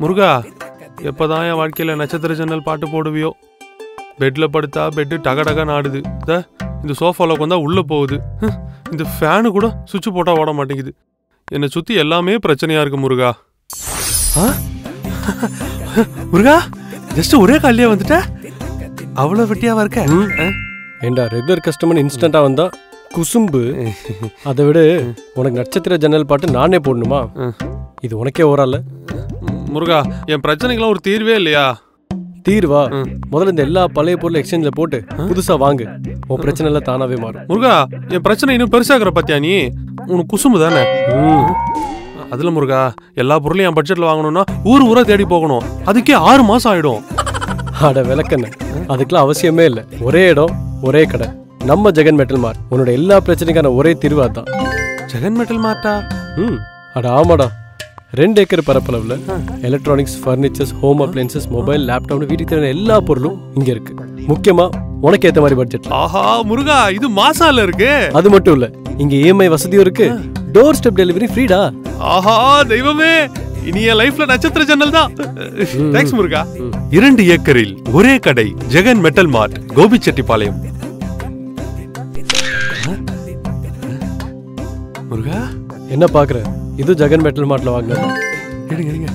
முருகா, எப்பதான் என் வாழ்க்கையில நட்சத்திர ஜன்னல் பாட்டு போடுவியோ? பெட்ல படுத்தா பெட்டு டகடக நாடுது. இந்த சோஃபால உட்காந்தா உள்ள போகுது. இந்த ஃபேனு கூட சுவிட்ச் போட்டா ஓட மாட்டேங்குது. என்னை சுத்தி எல்லாமே பிரச்சனையா இருக்கு முருகா. முருகா, ஜஸ்ட் ஒரே காலையே வந்துட்ட. அவ்வளவு வெட்டியாவா இருக்க? ஏண்டா ரெகுலர் கஸ்டமர் இன்ஸ்டன்டா வந்தா குசும்பு. அதை விட உனக்கு நட்சத்திர ஜன்னல் பாட்டு நானே போடணுமா? இது உனக்கே ஓரல்ல. முருகா, என் பிரச்சனைக்கெல்லாம் ஒரு தீர்வே இல்லையா? தீர்வா? முதல்ல இந்த எல்லா பழைய பொருள் எக்ஸ்சேஞ்சில் போட்டு புதுசா வாங்கு. உன் பிரச்சனை எல்லாம் தானாவே மாறும். முருகா, என் பிரச்சனை இன்னும் பெருசாகிற பத்தியா நீ? உனக்கு குசும்பு தானே? அதுல முருகா, எல்லா பொருளையும் என் பட்ஜெட்ல வாங்கணும்னா ஊரா தேடி போகணும். அதுக்கே 6 மாசம் ஆயிடும். அட விளக்கண்ண, அதுக்கெல்லாம் அவசியமே இல்லை. ஒரே இடம், ஒரே கடை, நம்ம ஜெகன் மெட்டல் மார்ட். உன்னோட எல்லா பிரச்சனைக்கான ஒரே தீர்வு தான். ஜெகன் மெட்டல் மார்ட்டா? அட ஆமாடா. 2 ஏக்கர் பரப்பளவுல electronics, furnitures, home appliances, mobile, laptop, வீட்டுக்கு தேவையான எல்லா பொருளும் இங்க இருக்கு. முக்கியமா உனக்கு ஏத்த மாதிரி பட்ஜெட். ஆஹா முருகா, இது மாசால இருக்கு. அது மட்டும் இல்ல, இங்க EMI வசதியும் இருக்கு. டோர் ஸ்டெப் டெலிவரி ஃப்ரீடா. ஆஹா தெய்வமே, இனி என் லைஃப்ல நட்சத்திர ஜன்னல் தான். தேங்க்ஸ் முருகா. 2 ஏக்கரில் ஒரே கடை, ஜெகன் மெட்டல் மார்ட், கோபிச்செட்டிப்பாளையம். முருகா, என்ன பாக்குற? இது ஜெகன் மெட்டல் மார்ட்ல வாங்கினது. எடுங்க.